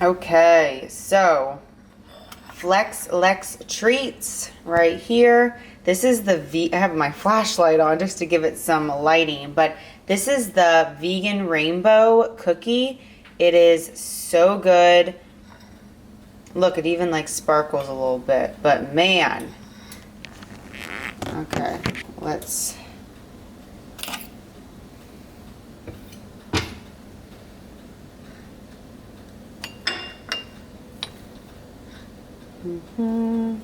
Okay, so Flex Lex treats right here. This is the I have my flashlight on just to give it some lighting, but this is the vegan rainbow cookie. It is so good. Look, it even like sparkles a little bit, but man. Okay, let's. Mmm.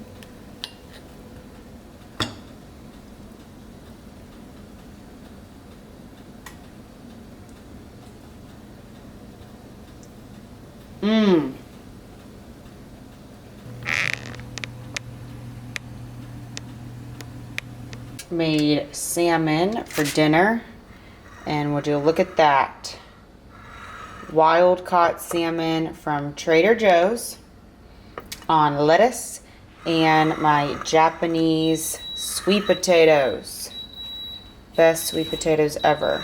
Made salmon for dinner, and would you look at that? Wild caught salmon from Trader Joe's on lettuce and my Japanese sweet potatoes. Best sweet potatoes ever.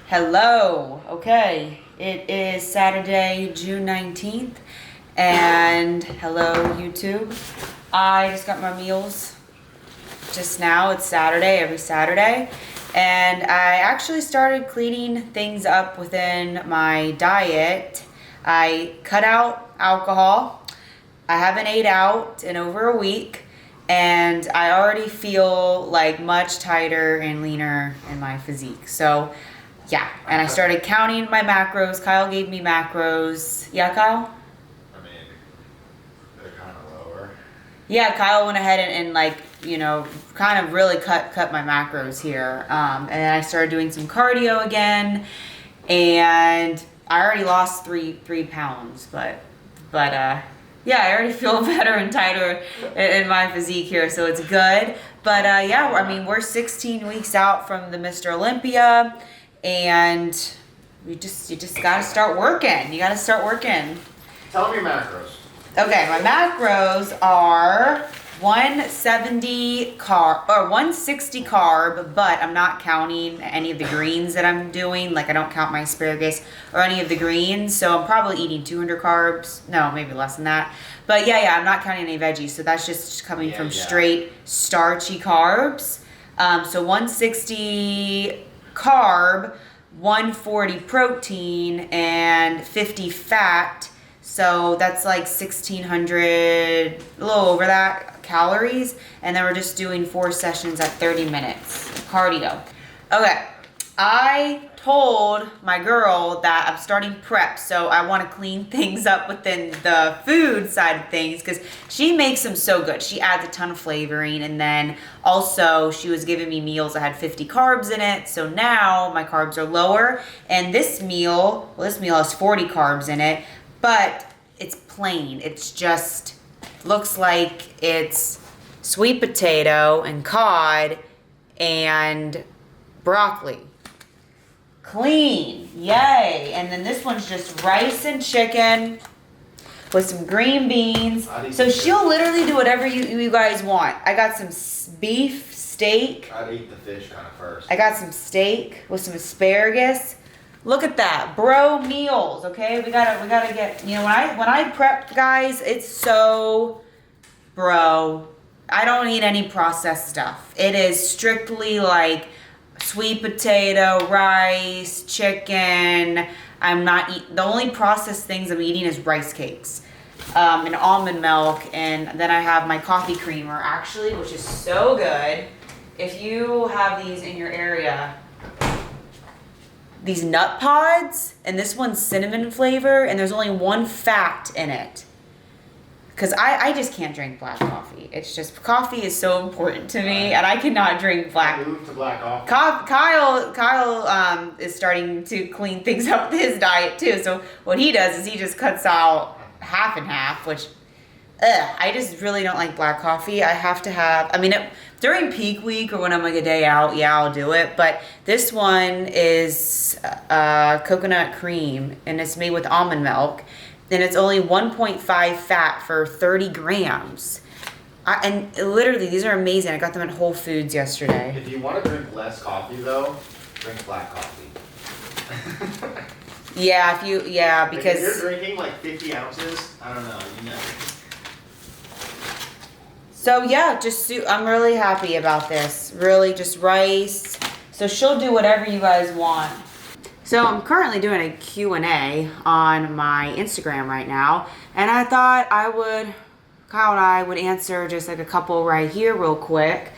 Hello. Okay, it is Saturday, June 19th, and hello YouTube. I just got my meals just now. It's Saturday, every Saturday, and I actually started cleaning things up within my diet. I cut out alcohol. I haven't ate out in over a week, and I already feel like much tighter and leaner in my physique. So yeah, and I started counting my macros. Kyle gave me macros. Yeah, Kyle? I mean, they're kind of lower. Yeah, Kyle went ahead and like, you know, kind of really cut my macros here. And then I started doing some cardio again, and I already lost three pounds, but yeah, I already feel better and tighter in my physique here, so it's good. But yeah, I mean, we're 16 weeks out from the Mr. Olympia. And you just gotta start working. You gotta start working. Tell me your macros. Okay, my macros are 170 carb or 160 carb, but I'm not counting any of the greens that I'm doing. Like I don't count my asparagus or any of the greens, so I'm probably eating 200 carbs. No, maybe less than that. But yeah, I'm not counting any veggies, so that's just coming from straight starchy carbs. So 160 carb, 140 protein, and 50 fat. So that's like 1,600, a little over that, calories. And then we're just doing 4 sessions at 30 minutes, cardio. Okay, I told my girl that I'm starting prep, so I want to clean things up within the food side of things because she makes them so good. She adds a ton of flavoring, and then also she was giving me meals that had 50 carbs in it, so now my carbs are lower. And this meal, well, this meal has 40 carbs in it, but it's plain. It's just looks like it's sweet potato and cod and broccoli. Clean, yay. And then this one's just rice and chicken with some green beans. So she'll literally do whatever you guys want. I got some beef steak. I'd eat the fish kind of first. I got some steak with some asparagus. Look at that, bro meals. Okay, we gotta get. You know, when I prep, guys, it's so bro. I don't eat any processed stuff. It is strictly like sweet potato, rice, chicken. I'm not eat. The only processed things I'm eating is rice cakes, and almond milk, and then I have my coffee creamer actually, which is so good. If you have these in your area, these nut pods, and this one's cinnamon flavor, and there's only one fat in it. Because I just can't drink black coffee. It's just, coffee is so important to me, and I cannot drink black. Move to black coffee. Kyle is starting to clean things up with his diet too. So what he does is he just cuts out half and half, which, I just really don't like black coffee. I have to have, I mean, during peak week or when I'm like a day out, yeah, I'll do it. But this one is coconut cream, and it's made with almond milk. And it's only 1.5 fat for 30 grams. And literally, these are amazing. I got them at Whole Foods yesterday. If you want to drink less coffee, though, drink black coffee. Yeah, because... If you're drinking like 50 ounces, I don't know, you know. So yeah, I'm really happy about this. Really, just rice. So she'll do whatever you guys want. So I'm currently doing a Q&A on my Instagram right now, and I thought Kyle and I would answer just like a couple right here real quick.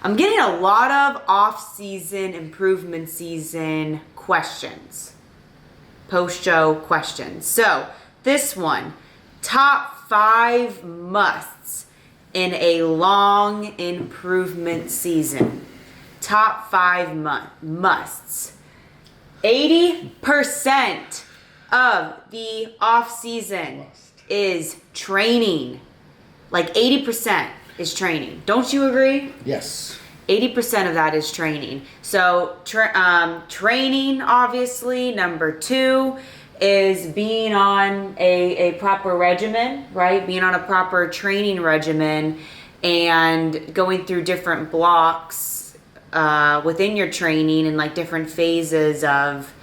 I'm getting a lot of off-season, improvement season questions, post-show questions. So this one, top 5 musts in a long improvement season. Top 5 musts. 80% of the off season is training. Like 80% is training. Don't you agree? Yes. 80% of that is training. So training, obviously. Number 2 is being on a proper regimen, right? Being on a proper training regimen and going through different blocks within your training and like different phases of,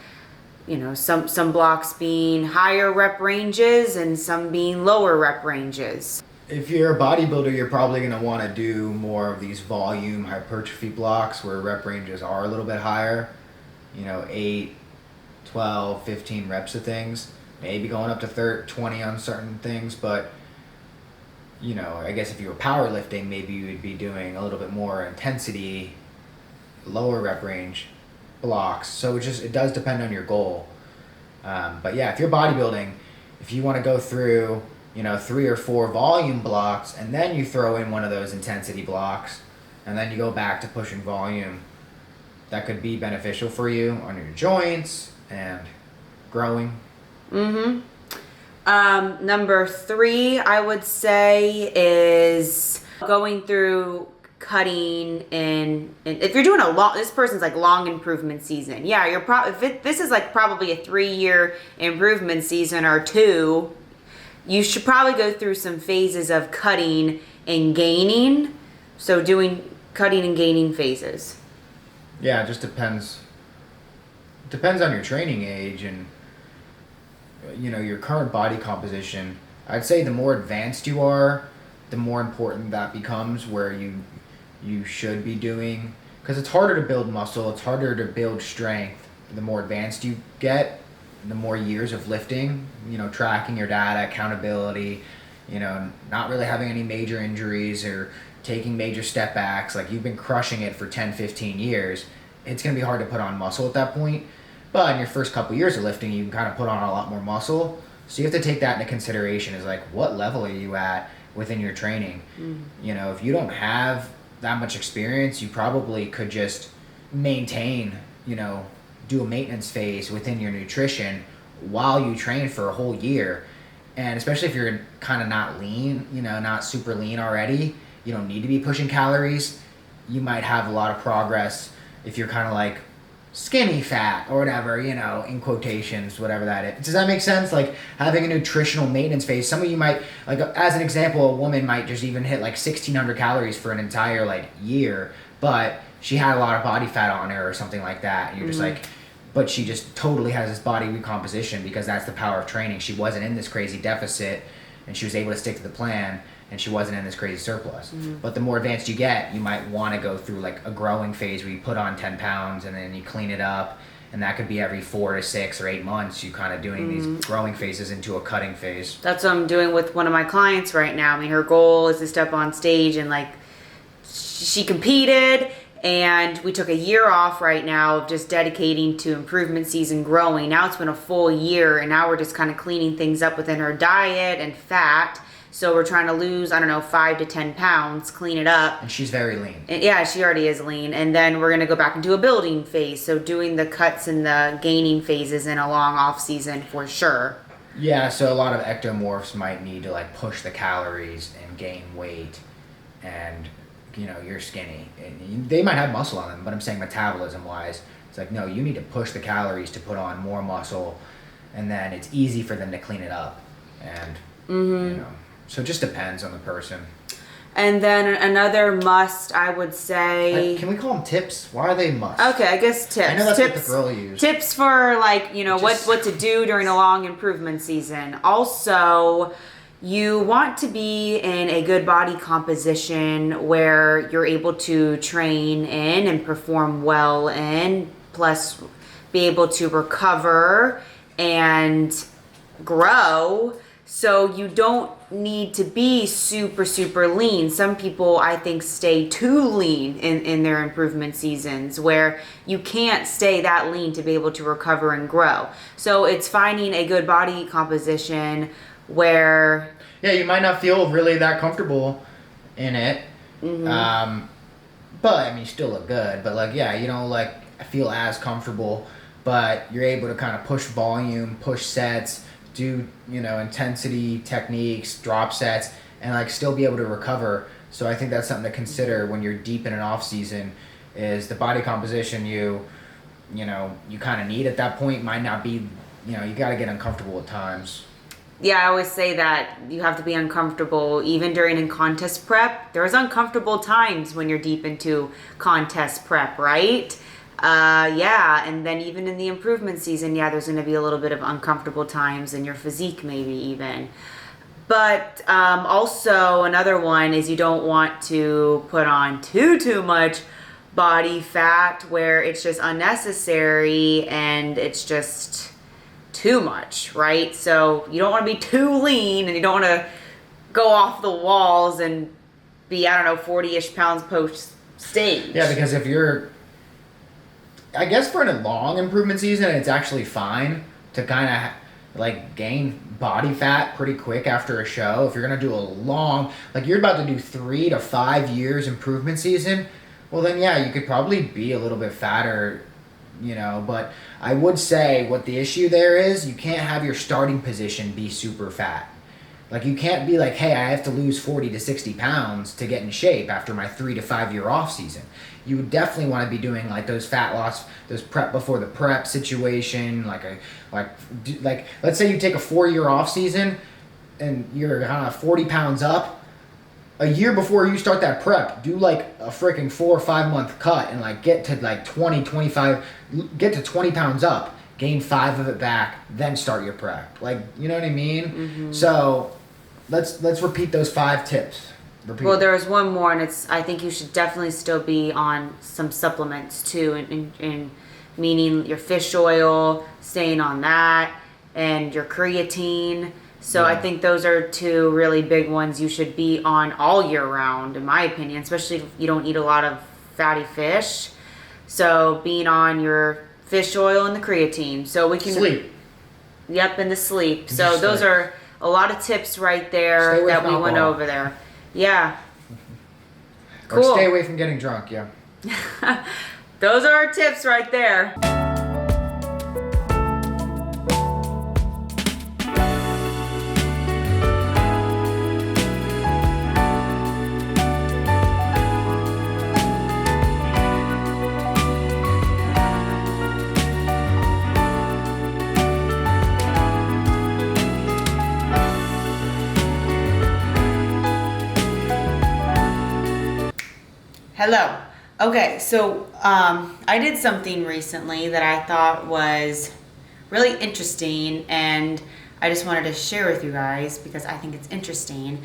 you know, some blocks being higher rep ranges and some being lower rep ranges. If you're a bodybuilder, you're probably going to want to do more of these volume hypertrophy blocks where rep ranges are a little bit higher. You know, 8, 12, 15 reps of things. Maybe going up to 20 on certain things, but you know, I guess if you were powerlifting, maybe you would be doing a little bit more intensity, lower rep range blocks. So it does depend on your goal. But yeah, if you're bodybuilding, if you want to go through, you know, 3 or 4 volume blocks and then you throw in one of those intensity blocks and then you go back to pushing volume, that could be beneficial for you on your joints and growing. Number 3, I would say, is going through cutting and if you're doing this person's like long improvement season. Yeah, this is like probably a 3-year improvement season or 2, you should probably go through some phases of cutting and gaining. So doing cutting and gaining phases. Yeah, it just depends. Depends on your training age and, you know, your current body composition. I'd say the more advanced you are, the more important that becomes, where you should be doing, because it's harder to build muscle, it's harder to build strength. The more advanced you get, the more years of lifting, you know, tracking your data, accountability, you know, not really having any major injuries or taking major step backs, like you've been crushing it for 10, 15 years, it's going to be hard to put on muscle at that point. But in your first couple years of lifting, you can kind of put on a lot more muscle. So you have to take that into consideration, is like, what level are you at within your training? You know, if you don't have that much experience, you probably could just maintain, you know, do a maintenance phase within your nutrition while you train for a whole year. And especially if you're kind of not lean, not super lean already, you don't need to be pushing calories. You might have a lot of progress if you're kind of like skinny fat or whatever, in quotations, whatever that is. Does that make sense? Like having a nutritional maintenance phase. Some of you might, like as an example, a woman might just even hit like 1,600 calories for an entire like year, but she had a lot of body fat on her or something like that. And you're just like, but she just totally has this body recomposition because that's the power of training. She wasn't in this crazy deficit and she was able to stick to the plan and she wasn't in this crazy surplus. But the more advanced you get, you might want to go through like a growing phase where you put on 10 pounds and then you clean it up. And that could be every 4 to 6 or 8 months, you kind of doing these growing phases into a cutting phase. That's what I'm doing with one of my clients right now. I mean, her goal is to step on stage and like she competed. And we took a year off right now of just dedicating to improvement season growing. Now it's been a full year and now we're just kind of cleaning things up within her diet and fat. So we're trying to lose, 5 to 10 pounds, clean it up. And she's very lean. And yeah, she already is lean. And then we're going to go back into a building phase. So doing the cuts and the gaining phases in a long off season for sure. Yeah, so a lot of ectomorphs might need to like push the calories and gain weight and you're skinny. And they might have muscle on them, but I'm saying metabolism wise, it's like, no, you need to push the calories to put on more muscle and then it's easy for them to clean it up. And, so it just depends on the person. And then another must, I would say. Can we call them tips? Why are they must? Okay, I guess tips. I know that's tips, what the girl used. Tips for what to do during a long improvement season. Also, you want to be in a good body composition where you're able to train in and perform well in, plus be able to recover and grow. So you don't need to be super, super lean. Some people, I think, stay too lean in their improvement seasons where you can't stay that lean to be able to recover and grow. So it's finding a good body composition where... Yeah, you might not feel really that comfortable in it. But, I mean, you still look good. But, you don't, feel as comfortable. But you're able to kind of push volume, push sets, do intensity techniques, drop sets, and still be able to recover. So I think that's something to consider when you're deep in an off season. Is the body composition you kind of need at that point might not be, you got to get uncomfortable at times. Yeah, I always say that you have to be uncomfortable even during in contest prep. There's uncomfortable times when you're deep into contest prep, right? And then even in the improvement season, there's going to be a little bit of uncomfortable times in your physique maybe even. But also another one is you don't want to put on too much body fat where it's just unnecessary and it's just too much, right? So you don't want to be too lean and you don't want to go off the walls and be, 40-ish pounds post stage. Yeah, because if you're... I guess for a long improvement season, it's actually fine to kind of gain body fat pretty quick after a show. If you're going to do a long, you're about to do 3 to 5 years improvement season, well then you could probably be a little bit fatter, but I would say what the issue there is, you can't have your starting position be super fat. You can't be hey, I have to lose 40 to 60 pounds to get in shape after my 3 to 5 year off season. You would definitely want to be doing those fat loss, those prep before the prep situation, let's say you take a 4-year off season and you're 40 pounds up. A year before you start that prep, do a freaking 4 or 5 month cut and get to 20, 25, get to 20 pounds up, gain 5 of it back, then start your prep. You know what I mean? So let's repeat those 5 tips. Well, there was one more, and I think you should definitely still be on some supplements too, and meaning your fish oil, staying on that, and your creatine. So I think those are 2 really big ones you should be on all year round, in my opinion, especially if you don't eat a lot of fatty fish. So being on your fish oil and the creatine. So we can... Sleep. Yep, and the sleep. So those are a lot of tips right there that we went over there. Yeah. Cool. Or stay away from getting drunk, yeah. Those are our tips right there. Hello. Okay, so I did something recently that I thought was really interesting, and I just wanted to share with you guys because I think it's interesting.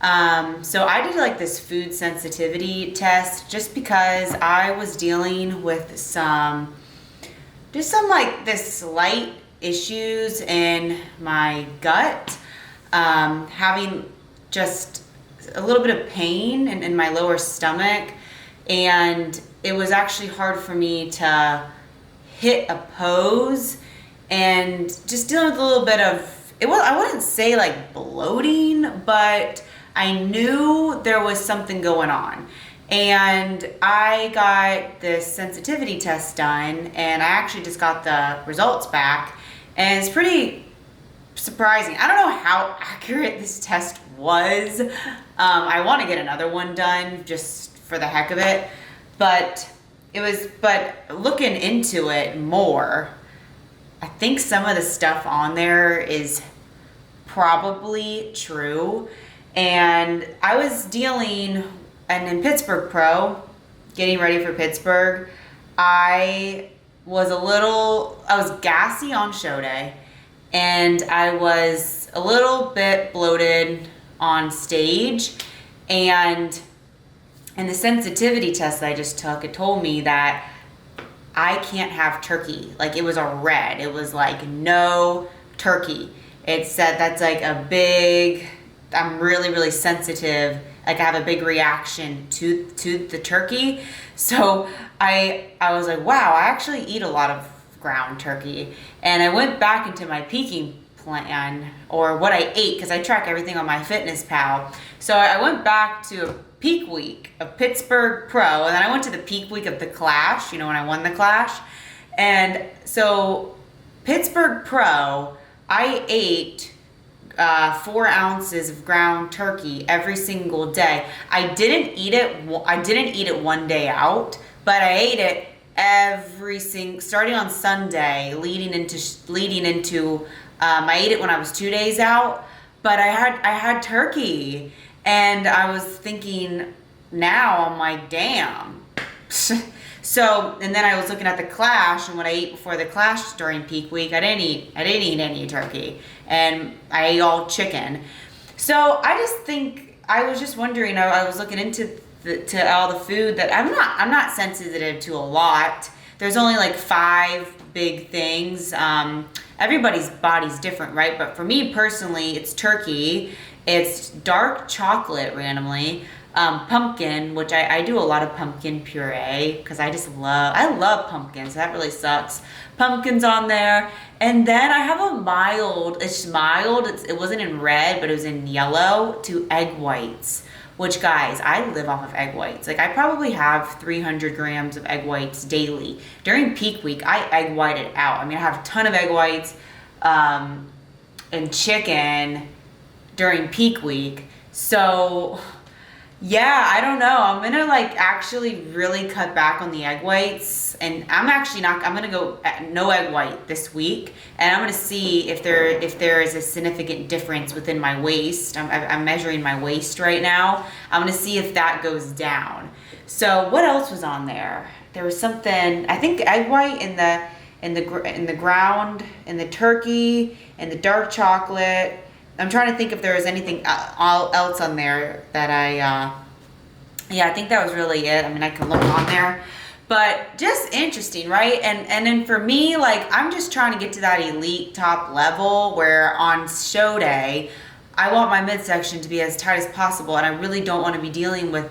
So I did like this food sensitivity test just because I was dealing with just some like this slight issues in my gut, having just a little bit of pain in my lower stomach, and it was actually hard for me to hit a pose, and just dealing with a little bit of I wouldn't say like bloating, but I knew there was something going on. And I got this sensitivity test done, and I actually just got the results back, and it's pretty surprising. I don't know how accurate this test was. I want to get another one done just for the heck of it, but looking into it more, I think some of the stuff on there is probably true. And I was dealing, and in Pittsburgh Pro, getting ready for Pittsburgh, I was gassy on show day, and I was a little bit bloated on stage. And in the sensitivity test that I just took, it told me that I can't have turkey. Like, it was a red. It was like, no turkey. It said that's like I'm really, really sensitive. Like, I have a big reaction to the turkey. So I was like, wow, I actually eat a lot of ground turkey. And I went back into my peaking plan, or what I ate, because I track everything on MyFitnessPal. So I went back to a peak week of Pittsburgh Pro, and then I went to the peak week of the Clash, when I won the Clash. And so Pittsburgh Pro, I ate 4 ounces of ground turkey every single day. I didn't eat it one day out, but I ate it starting on Sunday, leading into I ate it when I was 2 days out, but I had turkey, and I was thinking, now I'm like, damn. So, and then I was looking at the Clash and what I ate before the Clash during peak week. I didn't eat any turkey, and I ate all chicken. So I just think, I was just wondering, I was looking into to all the food that I'm not sensitive to a lot. There's only like 5 big things. Everybody's body's different, right? But for me personally, it's turkey, it's dark chocolate randomly, pumpkin, which I do a lot of pumpkin puree because I love pumpkins. So that really sucks. Pumpkin's on there. And then I have it wasn't in red, but it was in yellow, to egg whites, which, guys, I live off of egg whites. Like, I probably have 300 grams of egg whites daily. During peak week, I egg white it out. I mean, I have a ton of egg whites and chicken during peak week. So, yeah, I don't know. I'm gonna actually really cut back on the egg whites, and I'm gonna go no egg white this week, and I'm gonna see if there is a significant difference within my waist. I'm measuring my waist right now. I'm gonna see if that goes down. So what else was on there? There was something, I think egg white in the ground, in the turkey, and the dark chocolate. I'm trying to think if there was anything else on there that I think that was really it. I mean, I can look on there, but just interesting, right? And then for me, I'm just trying to get to that elite top level where on show day, I want my midsection to be as tight as possible, and I really don't want to be dealing with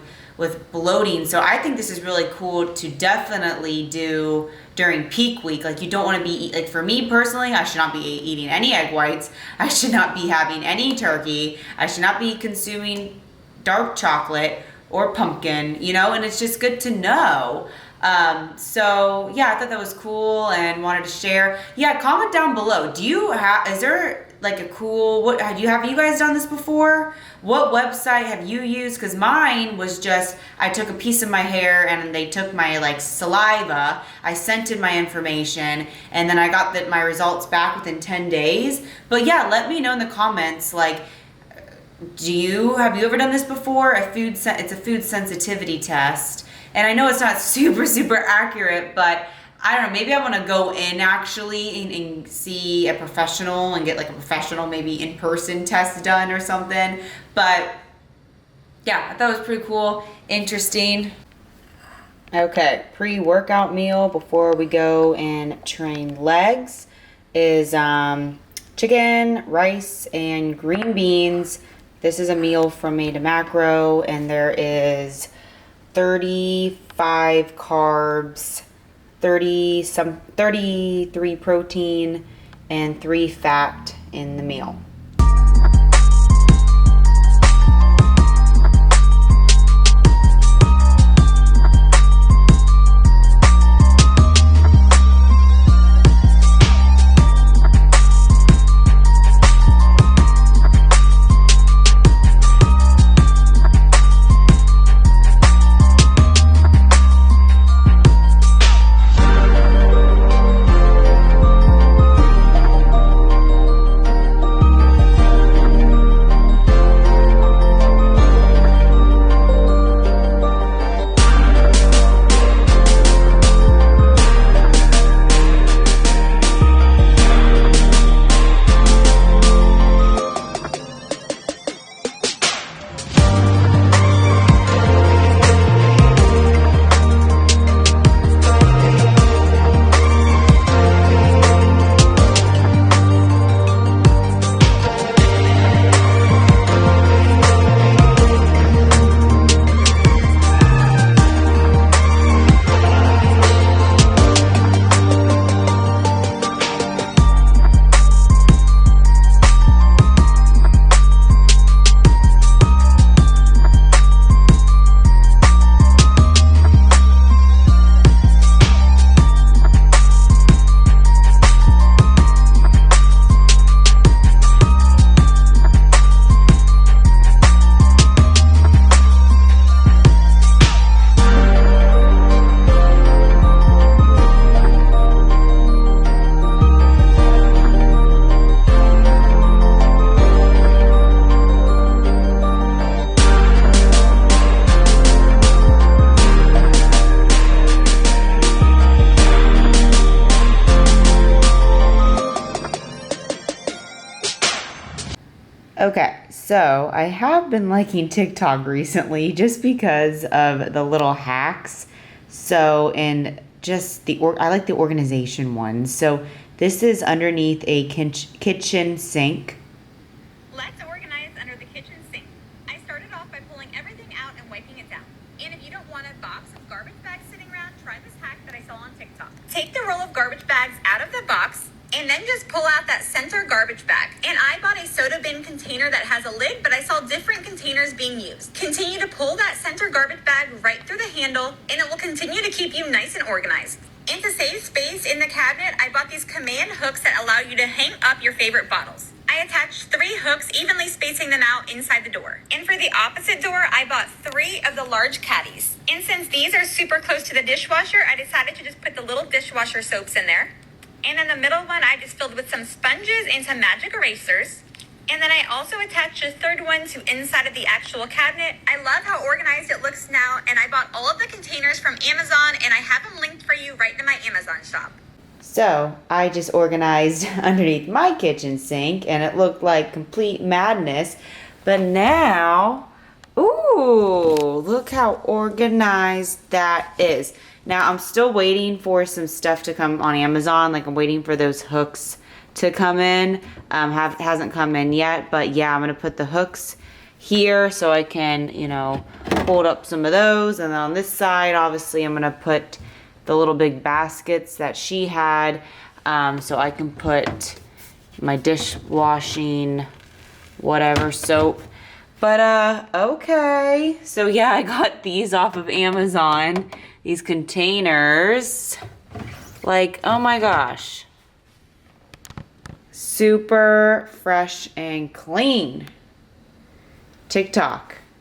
bloating. So I think this is really cool to definitely do during peak week. You don't want to be, for me personally, I should not be eating any egg whites. I should not be having any turkey. I should not be consuming dark chocolate or pumpkin, and it's just good to know. So yeah, I thought that was cool and wanted to share. Yeah, comment down below. Is there a cool, have you guys done this before? What website have you used? Because mine was just, I took a piece of my hair and they took my saliva, I sent in my information, and then I got my results back within 10 days. But yeah, let me know in the comments, have you ever done this before? It's a food sensitivity test, And I know it's not super accurate, but I don't know, maybe I want to go in actually and see a professional and get like a professional maybe in-person test done or something. But yeah, I thought it was pretty cool, interesting. Okay, pre-workout meal before we go and train legs is chicken, rice, and green beans. This is a meal from Made to Macro, and there is 35 carbs, 33 protein, and 3 fat in the meal. Okay, so I have been liking TikTok recently just because of the little hacks. So, and just I like the organization ones. So this is underneath a kitchen sink. Let's organize under the kitchen sink. I started off by pulling everything out and wiping it down. And if you don't want a box of garbage bags sitting around, try this hack that I saw on TikTok. Take the roll of garbage bags out of the box and then just pull out that center garbage bag. And I bought a soda bin container that has a lid, but I saw different containers being used. Continue to pull that center garbage bag right through the handle, and it will continue to keep you nice and organized. And to save space in the cabinet, I bought these command hooks that allow you to hang up your favorite bottles. I attached 3 hooks, evenly spacing them out inside the door. And for the opposite door, I bought 3 of the large caddies. And since these are super close to the dishwasher, I decided to just put the little dishwasher soaps in there. And then the middle one, I just filled with some sponges and some magic erasers. And then I also attached a third one to inside of the actual cabinet. I love how organized it looks now, and I bought all of the containers from Amazon, and I have them linked for you right in my Amazon shop. So I just organized underneath my kitchen sink, and it looked like complete madness. But now, ooh, look how organized that is. Now I'm still waiting for some stuff to come on Amazon. Like I'm waiting for those hooks to come in. Hasn't come in yet, but yeah, I'm gonna put the hooks here so I can, you know, hold up some of those. And then on this side, obviously, I'm gonna put the little big baskets that she had, so I can put my dishwashing, whatever soap. But okay, so yeah, I got these off of Amazon. These containers, like, oh my gosh, super fresh and clean. TikTok.